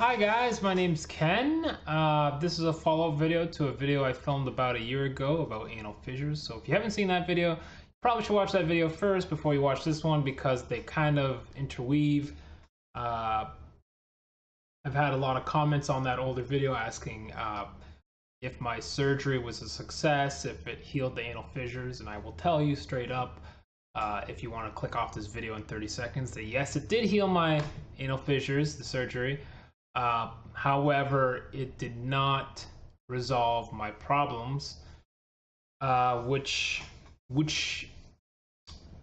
Hi guys, my name's Ken. This is a follow-up video to a video I filmed about a year ago about anal fissures. So if you haven't seen that video, you probably should watch that video first before you watch this one because they kind of interweave. Uh, I've had a lot of comments on that older video asking if my surgery was a success, if it healed the anal fissures, and I will tell you straight up, if you want to click off this video in 30 seconds, that yes, it did heal my anal fissures, the surgery. However, it did not resolve my problems, which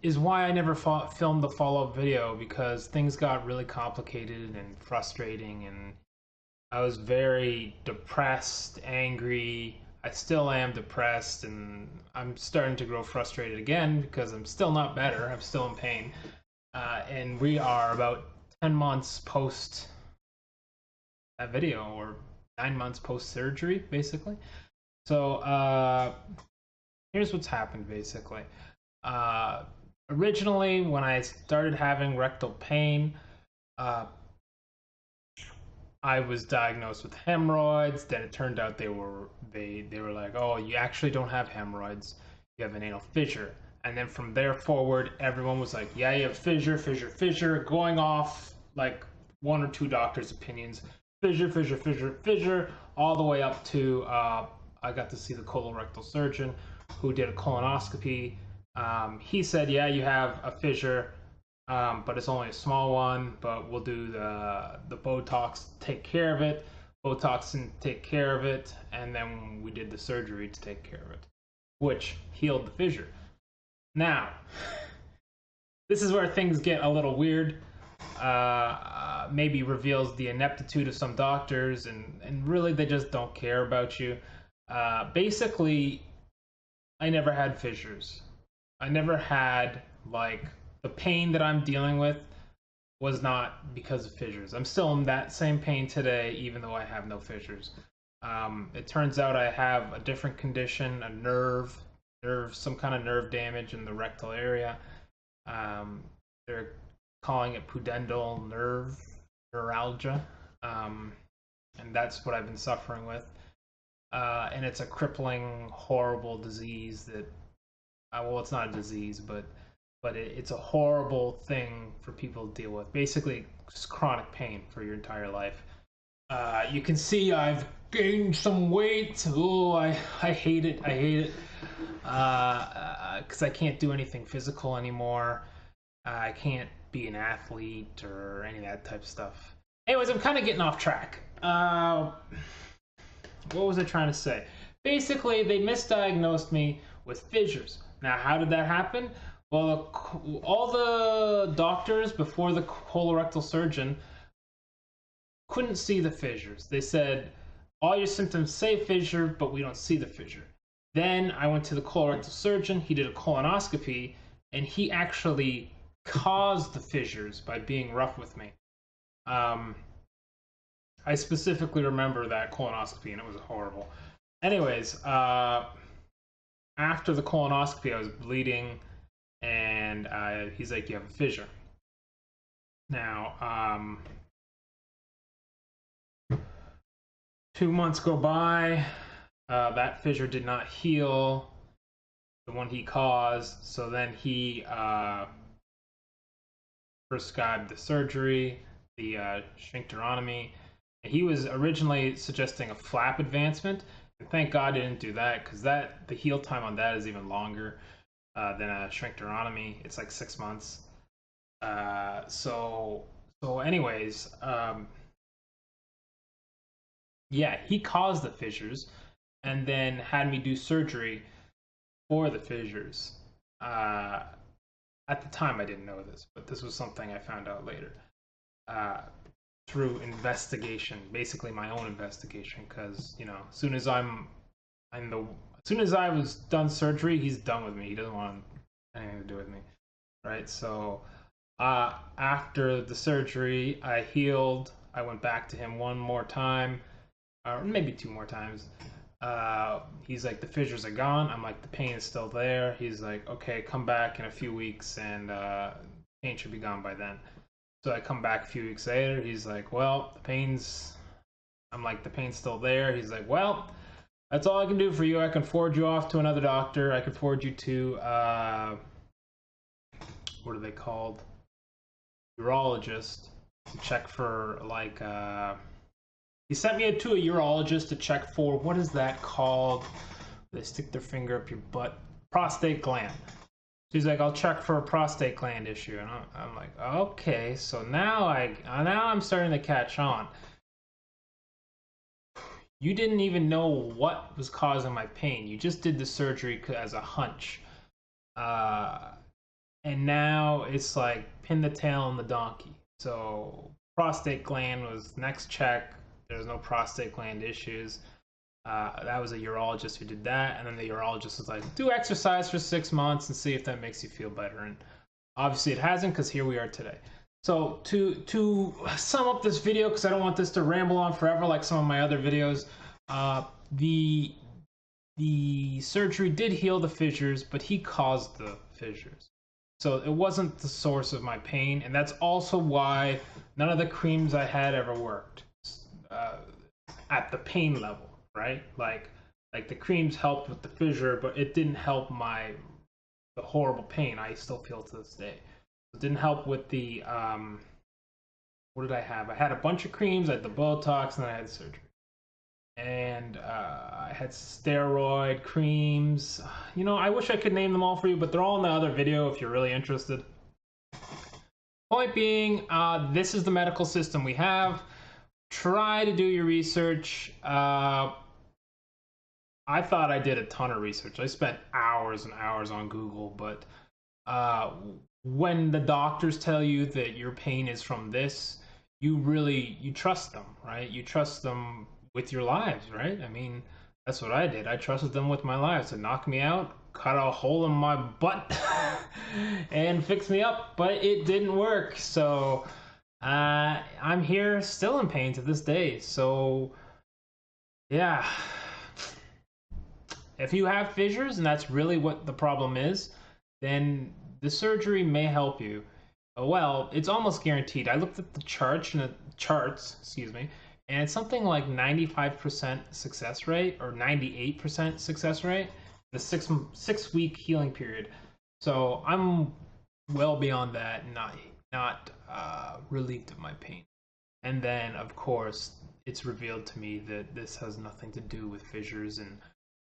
is why I never filmed the follow-up video, because things got really complicated and frustrating, and I was very depressed, angry. I still am depressed, and I'm starting to grow frustrated again because I'm still not better. I'm still in pain, and we are about 10 months post that video, or 9 months post surgery, basically. So here's what's happened, basically. Originally, when I started having rectal pain, I was diagnosed with hemorrhoids. Then it turned out they were like, oh, you actually don't have hemorrhoids, you have an anal fissure. And then from there forward, everyone was like, yeah, you have fissure, going off like one or two doctors' opinions. Fissure, all the way up to I got to see the colorectal surgeon who did a colonoscopy. He said, yeah, you have a fissure, but it's only a small one, but we'll do the Botox to take care of it. Botox didn't take care of it, and then we did the surgery to take care of it, which healed the fissure. Now, this is where things get a little weird. Maybe reveals the ineptitude of some doctors, and really they just don't care about you. Basically, I never had fissures. I never had, like, the pain that I'm dealing with was not because of fissures. I'm still in that same pain today, even though I have no fissures. It turns out I have a different condition, a nerve, some kind of nerve damage in the rectal area. They're calling it pudendal neuralgia, and that's what I've been suffering with. And it's a crippling, horrible disease that, well, it's not a disease, but it's a horrible thing for people to deal with. Basically, it's chronic pain for your entire life. You can see I've gained some weight. Oh, I hate it. I hate it. Because I can't do anything physical anymore. I can't be an athlete or any of that type of stuff. Anyways, I'm kind of getting off track. What was I trying to say? Basically, they misdiagnosed me with fissures. Now, how did that happen? Well, all the doctors before the colorectal surgeon couldn't see the fissures. They said, all your symptoms say fissure, but we don't see the fissure. Then I went to the colorectal surgeon. He did a colonoscopy, and he actually caused the fissures by being rough with me. I specifically remember that colonoscopy, and it was horrible. Anyways, after the colonoscopy, I was bleeding, and he's like, you have a fissure. Now, 2 months go by, that fissure did not heal, the one he caused, so then he prescribed the surgery, the sphincterotomy. He was originally suggesting a flap advancement, and thank God he didn't do that, because the heal time on that is even longer than a sphincterotomy. It's like 6 months. So anyways, yeah, he caused the fissures, and then had me do surgery for the fissures. At the time, I didn't know this, but this was something I found out later. Through investigation, basically my own investigation, because as soon as as soon as I was done surgery, he's done with me. He doesn't want anything to do with me, right? So after the surgery, I healed. I went back to him one more time, or maybe two more times. He's like, the fissures are gone. I'm like, the pain is still there. He's like, okay, come back in a few weeks, and pain should be gone by then. So I come back a few weeks later. He's like, well, the pain's... I'm like, the pain's still there. He's like, well, that's all I can do for you. I can forward you off to another doctor. I can forward you to, what are they called? Urologist to check for, like, he sent me to a urologist to check for, what is that called? They stick their finger up your butt. Prostate gland. She's like, I'll check for a prostate gland issue. And I'm like, okay, so now I'm starting to catch on. You didn't even know what was causing my pain. You just did the surgery as a hunch. And now it's like pin the tail on the donkey. So prostate gland was next check. There's no prostate gland issues. That was a urologist who did that. And then the urologist was like, do exercise for 6 months and see if that makes you feel better. And obviously it hasn't, because here we are today. So to sum up this video, because I don't want this to ramble on forever like some of my other videos, the surgery did heal the fissures, but he caused the fissures. So it wasn't the source of my pain, and that's also why none of the creams I had ever worked at the pain level, right? Like the creams helped with the fissure, but it didn't help the horrible pain I still feel to this day. It didn't help with the, what did I have? I had a bunch of creams, I had the Botox, and then I had surgery. And I had steroid creams. You know, I wish I could name them all for you, but they're all in the other video if you're really interested. Point being, this is the medical system we have. Try to do your research. I thought I did a ton of research. I spent hours and hours on Google, but when the doctors tell you that your pain is from this, you trust them, right? You trust them with your lives, right? I mean, that's what I did. I trusted them with my lives to knock me out, cut a hole in my butt, and fix me up, but it didn't work. So I'm here still in pain to this day. So yeah, if you have fissures and that's really what the problem is, then the surgery may help you. Well, it's almost guaranteed. I looked at the charts, excuse me, and it's something like 95% success rate or 98% success rate, the six week healing period. So I'm well beyond that, not relieved of my pain. And then, of course, it's revealed to me that this has nothing to do with fissures, and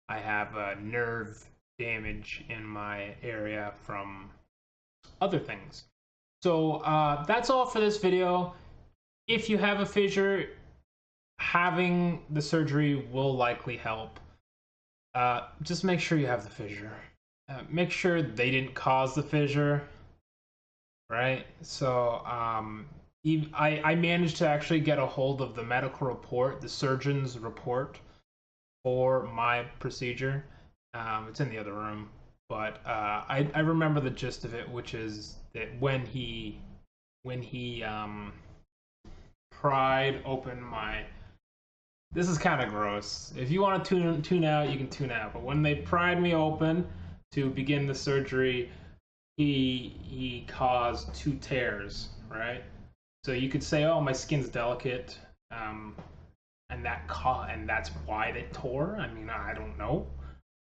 I have nerve damage in my area from other things. So that's all for this video. If you have a fissure, having the surgery will likely help. Just make sure you have the fissure. Make sure they didn't cause the fissure, right? So I managed to actually get a hold of the medical report, the surgeon's report for my procedure. It's in the other room, but I remember the gist of it, which is that when he pried open my... This is kind of gross. If you want to tune out, you can tune out. But when they pried me open to begin the surgery, he caused 2 tears, right? So you could say, oh, my skin's delicate, and that's why they tore. I mean, I don't know.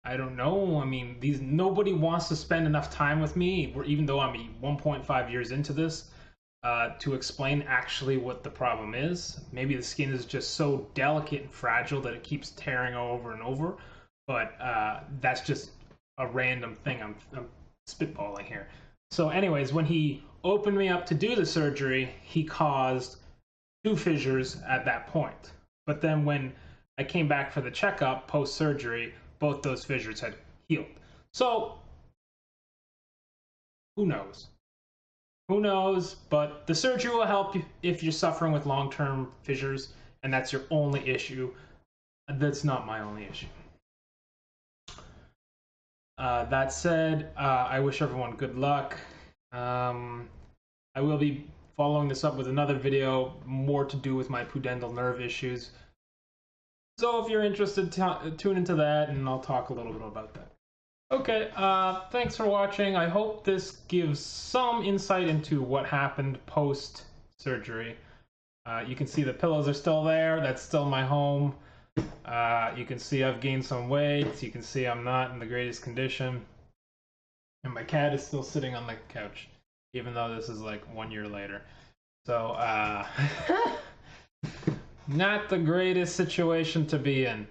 I mean, nobody wants to spend enough time with me, even though I'm 1.5 years into this, to explain actually what the problem is. Maybe the skin is just so delicate and fragile that it keeps tearing over and over, but that's just a random thing I'm spitballing here. So anyways, when he opened me up to do the surgery, he caused 2 fissures at that point. But then when I came back for the checkup post-surgery, both those fissures had healed. So who knows? Who knows? But the surgery will help you if you're suffering with long-term fissures, and that's your only issue. That's not my only issue. That said, I wish everyone good luck. I will be following this up with another video, more to do with my pudendal nerve issues. So if you're interested, tune into that, and I'll talk a little bit about that. Okay, thanks for watching. I hope this gives some insight into what happened post surgery. You can see the pillows are still there. That's still my home. You can see I've gained some weight. You can see I'm not in the greatest condition. And my cat is still sitting on the couch, even though this is like 1 year later. So, not the greatest situation to be in.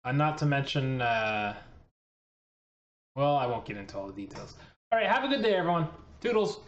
Not to mention, well, I won't get into all the details. All right, have a good day, everyone. Toodles.